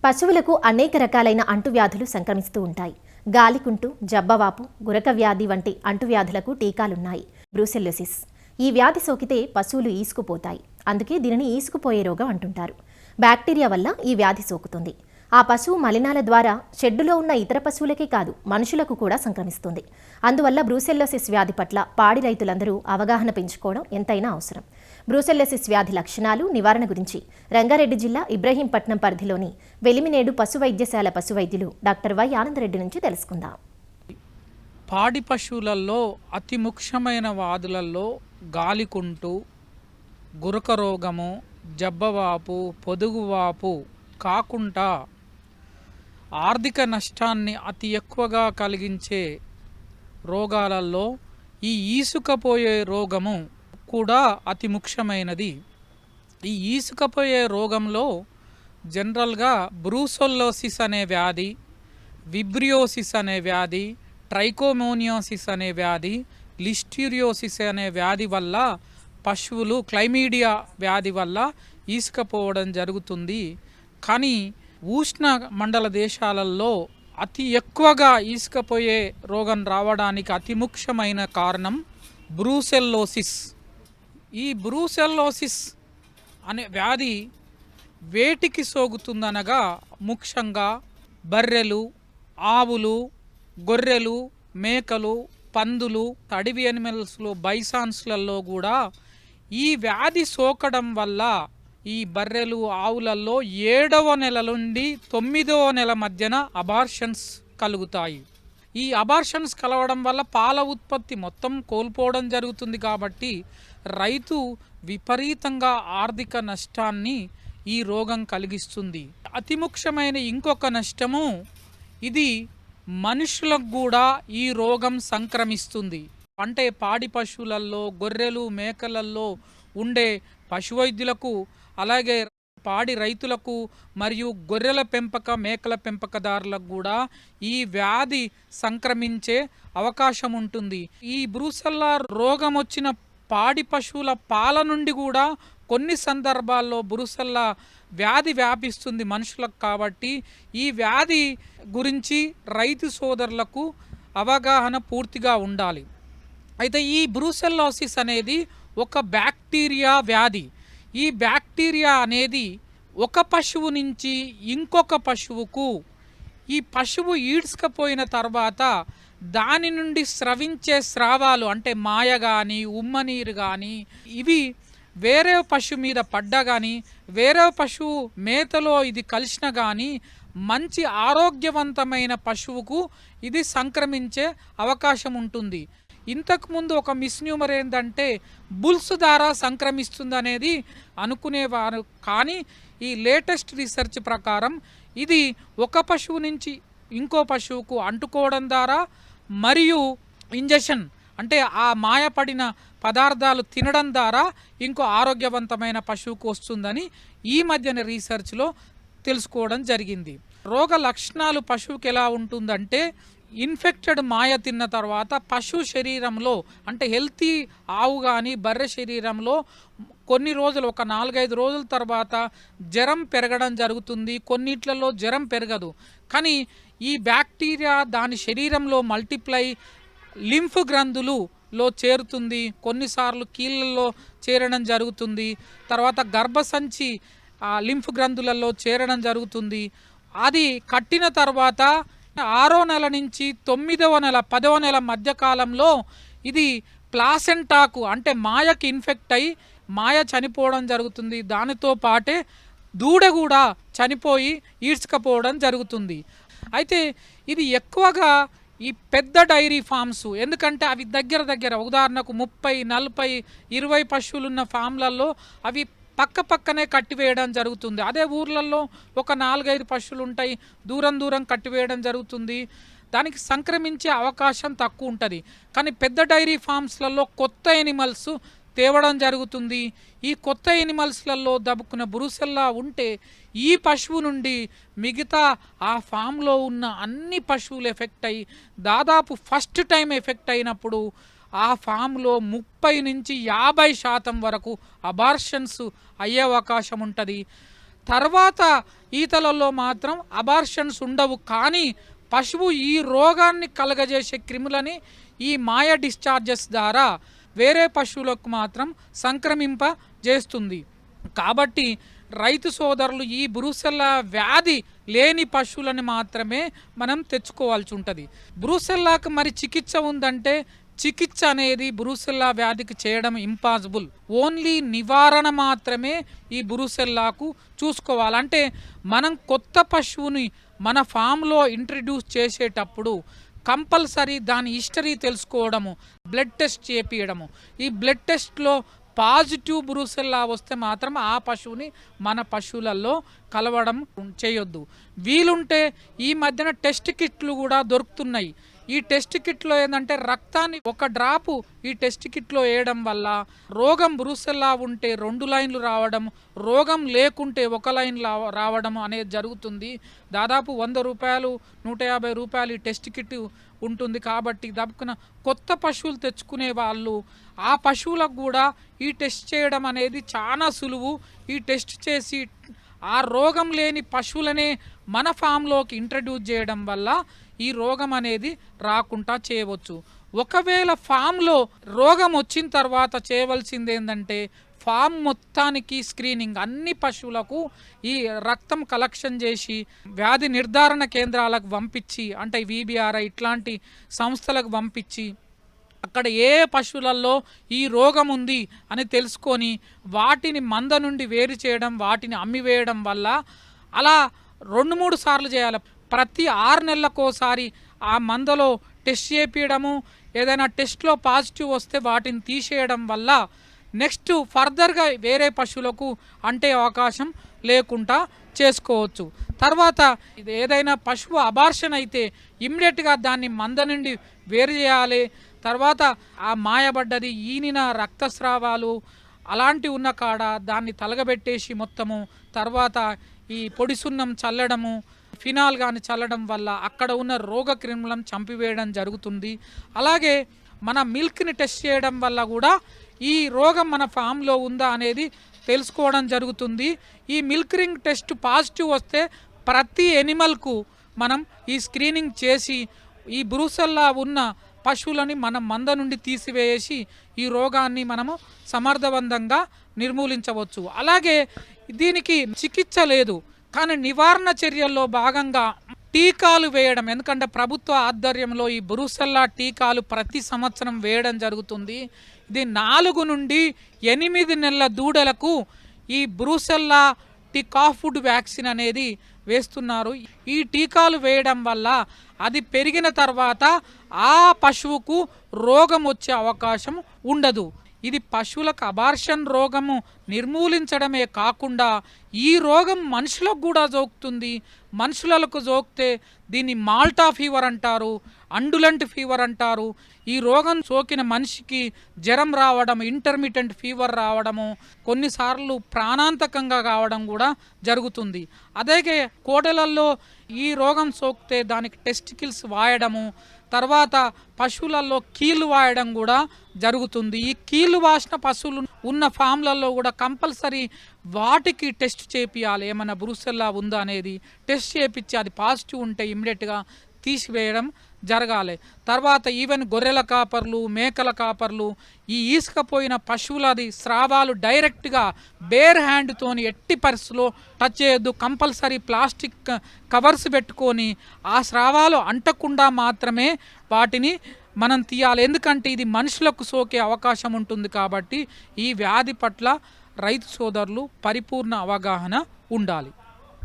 పశువులకు అనేక రకాలైన అంటువ్యాధులు సంక్రమిస్తూ ఉంటాయి. గాలికుంటు, జబ్బవాపు, గురక వ్యాధి వంటి అంటువ్యాధులకు టీకాలున్నాయి. బ్రూసెల్లోసిస్ ఈ వ్యాధి సోకితే పశువులు ఈసుకుపోతాయి. అందుకే దీనిని ఈసుకుపోయే రోగం అంటుంటారు. బ్యాక్టీరియా వల్ల ఈ వ్యాధి సోకుతుంది. ఆ పశువు మలినాల ద్వారా షెడ్డులో ఉన్న ఇతర పశువులకే కాదు, మనుషులకు కూడా సంక్రమిస్తుంది. అందువల్ల బ్రూసెల్లోసిస్ వ్యాధి పట్ల పాడి రైతులందరూ అవగాహన పెంచుకోవడం ఎంతైనా అవసరం. బ్రూసెల్లోసిస్ వ్యాధి లక్షణాలు, నివారణ గురించి రంగారెడ్డి జిల్లా ఇబ్రహీంపట్నం పరిధిలోని వెలిమినేడు పశు వైద్యశాల పశు వైద్యులు డాక్టర్ వై ఆనందరెడ్డి నుంచి తెలుసుకుందాం. పాడి పశువులలో అతి ముఖ్యమైన వ్యాధులలో గాలికుంటు, గురక రోగము, జబ్బవాపు, పొదుగువాపు కాకుండా ఆర్థిక నష్టాన్ని అతి ఎక్కువగా కలిగించే రోగాలలో ఈ ఈసుకపోయే రోగము కూడా అతి ముఖ్యమైనది. ఈ ఈసుకపోయే రోగంలో జనరల్గా బ్రూసెల్లోసిస్ అనే వ్యాధి, విబ్రియోసిస్ అనే వ్యాధి, ట్రైకోమోనియోసిస్ అనే వ్యాధి, లిస్టీరియోసిస్ అనే వ్యాధి వల్ల పశువులు క్లైమీడియా వ్యాధి వల్ల ఈసుకపోవడం జరుగుతుంది. కానీ ఉష్ణ మండల దేశాలలో అతి ఎక్కువగా ఈసుకపోయే రోగం రావడానికి అతి ముఖ్యమైన కారణం బ్రూసెల్లోసిస్. ఈ బ్రూసెల్లోసిస్ అనే వ్యాధి వేటికి సోకుతుందనగా ముఖ్యంగా బర్రెలు, ఆవులు, గొర్రెలు, మేకలు, పందులు, అడవి యానిమల్స్లో బైసాన్స్లలో కూడా ఈ వ్యాధి సోకడం వల్ల ఈ బర్రెలు, ఆవులలో 7వ నెల నుండి 9వ నెల మధ్యన అబార్షన్స్ కలుగుతాయి. ఈ అబార్షన్స్ కలవడం వల్ల పాల ఉత్పత్తి మొత్తం కోల్పోవడం జరుగుతుంది. కాబట్టి రైతు విపరీతంగా ఆర్థిక నష్టాన్ని ఈ రోగం కలిగిస్తుంది. అతి ముఖ్యమైన ఇంకొక నష్టము, ఇది మనుషులకు కూడా ఈ రోగం సంక్రమిస్తుంది. అంటే పాడి పశువులలో, గొర్రెలు, మేకలలో ఉండే పశువైద్యులకు, అలాగే పాడి రైతులకు మరియు గొర్రెల పెంపక, మేకల పెంపకదారులకు కూడా ఈ వ్యాధి సంక్రమించే అవకాశం ఉంటుంది. ఈ బ్రూసెల్లా రోగం వచ్చిన పాడి పశువుల పాల నుండి కూడా కొన్ని సందర్భాల్లో బ్రూసెల్లా వ్యాధి వ్యాపిస్తుంది మనుషులకు. కాబట్టి ఈ వ్యాధి గురించి రైతు సోదరులకు అవగాహన పూర్తిగా ఉండాలి. అయితే ఈ బ్రూసెల్లోసిస్ అనేది ఒక బ్యాక్టీరియా వ్యాధి. ఈ బ్యాక్టీరియా అనేది ఒక పశువు నుంచి ఇంకొక పశువుకు, ఈ పశువు ఈడ్చుకపోయిన తర్వాత దాని నుండి స్రవించే స్రావాలు అంటే మాయ కానీ, ఉమ్మనీరు కానీ, ఇవి వేరే పశువు మీద పడ్డా కానీ, వేరే పశువు మేతలో ఇది కలిసిన కానీ మంచి ఆరోగ్యవంతమైన పశువుకు ఇది సంక్రమించే అవకాశం ఉంటుంది. ఇంతకుముందు ఒక మిస్న్యూమర్ ఏంటంటే బుల్స్ ద్వారా సంక్రమిస్తుంది అనేది అనుకునేవారు. కానీ ఈ లేటెస్ట్ రీసెర్చ్ ప్రకారం ఇది ఒక పశువు నుంచి ఇంకో పశువుకు అంటుకోవడం ద్వారా మరియు ఇంజెక్షన్ అంటే ఆ మాయపడిన పదార్థాలు తినడం ద్వారా ఇంకో ఆరోగ్యవంతమైన పశువుకు వస్తుందని ఈ మధ్యన రీసెర్చ్లో తెలుసుకోవడం జరిగింది. రోగ లక్షణాలు పశువుకి ఎలా ఉంటుందంటే, ఇన్ఫెక్టెడ్ మాయ తిన్న తర్వాత పశువు శరీరంలో అంటే హెల్తీ ఆవు కానీ బర్రె శరీరంలో కొన్ని రోజులు, ఒక 4-5 రోజుల తర్వాత జ్వరం పెరగడం జరుగుతుంది. కొన్నిట్లలో జ్వరం పెరగదు. కానీ ఈ బ్యాక్టీరియా దాని శరీరంలో మల్టిప్లై లింఫ్ గ్రంథులలో చేరుతుంది. కొన్నిసార్లు కీళ్ళల్లో చేరడం జరుగుతుంది. తర్వాత గర్భసంచి లింఫ్ గ్రంథులలో చేరడం జరుగుతుంది. అది కట్టిన తర్వాత 6వ నెల నుంచి 9వ నెల 10వ నెల మధ్యకాలంలో ఇది ప్లాసెంటాకు అంటే మాయకి ఇన్ఫెక్ట్ అయి మాయ చనిపోవడం జరుగుతుంది. దానితో పాటే దూడ కూడా చనిపోయి ఈడ్చుకపోవడం జరుగుతుంది. అయితే ఇది ఎక్కువగా ఈ పెద్ద డైరీ ఫామ్స్, ఎందుకంటే అవి దగ్గర ఉదాహరణకు 30, 40, 20 పశువులున్న ఫామ్లలో అవి పక్కనే కట్టివేయడం జరుగుతుంది. అదే ఊర్లలో ఒక 4-5 పశువులు ఉంటాయి, దూరం కట్టివేయడం జరుగుతుంది. దానికి సంక్రమించే అవకాశం తక్కువ ఉంటుంది. కానీ పెద్ద డైరీ ఫామ్స్లలో కొత్త ఎనిమల్స్ తేవడం జరుగుతుంది. ఈ కొత్త ఎనిమల్స్లలో దబ్బుకున్న బ్రూసెల్లా ఉంటే ఈ పశువు నుండి మిగతా ఆ ఫామ్లో ఉన్న అన్ని పశువులు ఎఫెక్ట్ అయ్యి దాదాపు ఫస్ట్ టైం ఎఫెక్ట్ అయినప్పుడు ఆ ఫామ్లో 30 నుంచి 50% వరకు అబార్షన్స్ అయ్యే అవకాశం ఉంటుంది. తర్వాత ఈతలలో మాత్రం అబార్షన్స్ ఉండవు. కానీ పశువు ఈ రోగాన్ని కలగజేసే క్రిములని ఈ మాయ డిశ్చార్జెస్ ద్వారా వేరే పశువులకు మాత్రం సంక్రమింపజేస్తుంది. కాబట్టి రైతు సోదరులు ఈ బ్రూసెల్లా వ్యాధి లేని పశువులను మాత్రమే మనం తెచ్చుకోవాల్సి ఉంటుంది. బ్రూసెల్లాకు మరి చికిత్స ఉందంటే చికిత్స అనేది బ్రూసెల్లా వ్యాధికి చేయడం ఇంపాసిబుల్. ఓన్లీ నివారణ మాత్రమే ఈ బ్రూసెల్లాకు చూసుకోవాలంటే మనం కొత్త పశువుని మన ఫామ్లో ఇంట్రడ్యూస్ చేసేటప్పుడు కంపల్సరీ దాని హిస్టరీ తెలుసుకోవడము, బ్లడ్ టెస్ట్ చేపియడము. ఈ బ్లడ్ టెస్ట్లో పాజిటివ్ బ్రూసెల్లా వస్తే మాత్రం ఆ పశువుని మన పశువులలో కలవడం చేయొద్దు. వీలుంటే ఈ మధ్యన టెస్ట్ కిట్లు కూడా దొరుకుతున్నాయి. ఈ టెస్ట్ కిట్లో ఏంటంటే రక్తాన్ని ఒక డ్రాపు ఈ టెస్ట్ కిట్లో వేయడం వల్ల రోగం బ్రూసెల్లా ఉంటే 2 లైన్లు రావడం, రోగం లేకుంటే 1 లైన్ రావడం అనేది జరుగుతుంది. దాదాపు 100 రూపాయలు 150 రూపాయలు ఈ టెస్ట్ కిట్ ఉంటుంది. కాబట్టి దప్పుకున్న కొత్త పశువులు తెచ్చుకునే వాళ్ళు ఆ పశువులకు కూడా ఈ టెస్ట్ చేయడం అనేది చాలా సులువు. ఈ టెస్ట్ చేసి ఆ రోగం లేని పశువులనే మన ఫామ్లోకి ఇంట్రడ్యూస్ చేయడం వల్ల ఈ రోగం అనేది రాకుండా చేయవచ్చు. ఒకవేళ ఫామ్లో రోగం వచ్చిన తర్వాత చేయవలసింది ఏంటంటే ఫామ్ మొత్తానికి స్క్రీనింగ్, అన్ని పశువులకు ఈ రక్తం కలెక్షన్ చేసి వ్యాధి నిర్ధారణ కేంద్రాలకు పంపించి, అంటే VBRI ఇట్లాంటి సంస్థలకు పంపించి అక్కడ ఏ పశువులలో ఈ రోగం ఉంది అని తెలుసుకొని వాటిని మంద నుండి వేరు చేయడం, వాటిని అమ్మివేయడం వల్ల అలా 2-3 సార్లు చేయాలి. ప్రతి 6 నెలలకోసారి ఆ మందలో టెస్ట్ చేపించడము, ఏదైనా టెస్ట్లో పాజిటివ్ వస్తే వాటిని తీసేయడం వల్ల నెక్స్ట్ ఫర్దర్గా వేరే పశువులకు అంటే అవకాశం లేకుండా చేసుకోవచ్చు. తర్వాత ఇది ఏదైనా పశువు అబార్షన్ అయితే ఇమ్మీడియట్గా దాన్ని మంద నుండి వేరు చేయాలి. తర్వాత ఆ మాయబడ్డది ఈనిన రక్తస్రావాలు అలాంటివి ఉన్న కాడ దాన్ని తలగబెట్టేసి మొత్తము తర్వాత ఈ పొడి సున్నం చల్లడము, ఫినాల్ కానీ చల్లడం వల్ల అక్కడ ఉన్న రోగ క్రిములను చంపివేయడం జరుగుతుంది. అలాగే మన మిల్క్ని టెస్ట్ చేయడం వల్ల కూడా ఈ రోగం మన ఫామ్లో ఉందా అనేది తెలుసుకోవడం జరుగుతుంది. ఈ మిల్క్ రింగ్ టెస్ట్ పాజిటివ్ వస్తే ప్రతి ఎనిమల్కు మనం ఈ స్క్రీనింగ్ చేసి ఈ బ్రూసెల్లా ఉన్న పశువులని మనం మంద నుండి తీసివేసి ఈ రోగాన్ని మనము సమర్థవంతంగా నిర్మూలించవచ్చు. అలాగే దీనికి చికిత్స లేదు, కానీ నివారణ చర్యల్లో భాగంగా టీకాలు వేయడం. ఎందుకంటే ప్రభుత్వ ఆధ్వర్యంలో ఈ బ్రూసెల్లా టీకాలు ప్రతి సంవత్సరం వేయడం జరుగుతుంది. ఇది 4 నుండి 8 నెలల దూడలకు ఈ బ్రూసెల్లా టికాఫుడ్ వ్యాక్సిన్ అనేది వేస్తున్నారు. ఈ టీకాలు వేయడం వల్ల అది పెరిగిన తర్వాత ఆ పశువుకు రోగం వచ్చే అవకాశం ఉండదు. ఇది పశువులకు అబార్షన్ రోగము నిర్మూలించడమే కాకుండా ఈ రోగం మనుషులకు కూడా సోకుతుంది. మనుషులకు సోకితే దీన్ని మాల్టా ఫీవర్ అంటారు, అండులెంట్ ఫీవర్ అంటారు. ఈ రోగం సోకిన మనిషికి జ్వరం రావడం, ఇంటర్మిటెంట్ ఫీవర్ రావడము, కొన్నిసార్లు ప్రాణాంతకంగా కావడం కూడా జరుగుతుంది. అదే కోడెలలో ఈ రోగం సోకితే దానికి టెస్టికిల్స్ వాయడము, తర్వాత పశువులలో కీళ్ళు వాయడం కూడా జరుగుతుంది. ఈ కీళ్ళు వాసిన పశువులు ఉన్న ఫామ్లలో కూడా కంపల్సరీ వాటికి టెస్ట్ చేపియాలి, ఏమైనా బ్రూసెల్లా ఉందా అనేది టెస్ట్ చేపించి అది పాజిటివ్ ఉంటే ఇమ్మీడియట్గా తీసివేయడం జరగాలి. తర్వాత ఈవెన్ గొర్రెల కాపర్లు, మేకల కాపర్లు ఈ ఈసుకపోయిన పశువులది స్రావాలు డైరెక్ట్గా బేర్ హ్యాండ్తోని ఎట్టి పరిస్థితుల్లో టచ్ చేయొద్దు. కంపల్సరీ ప్లాస్టిక్ కవర్స్ పెట్టుకొని ఆ స్రావాలు అంటకుండా మాత్రమే వాటిని మనం తీయాలి. ఎందుకంటే ఇది మనుషులకు సోకే అవకాశం ఉంటుంది. కాబట్టి ఈ వ్యాధి పట్ల రైతు సోదరులు పరిపూర్ణ అవగాహన ఉండాలి.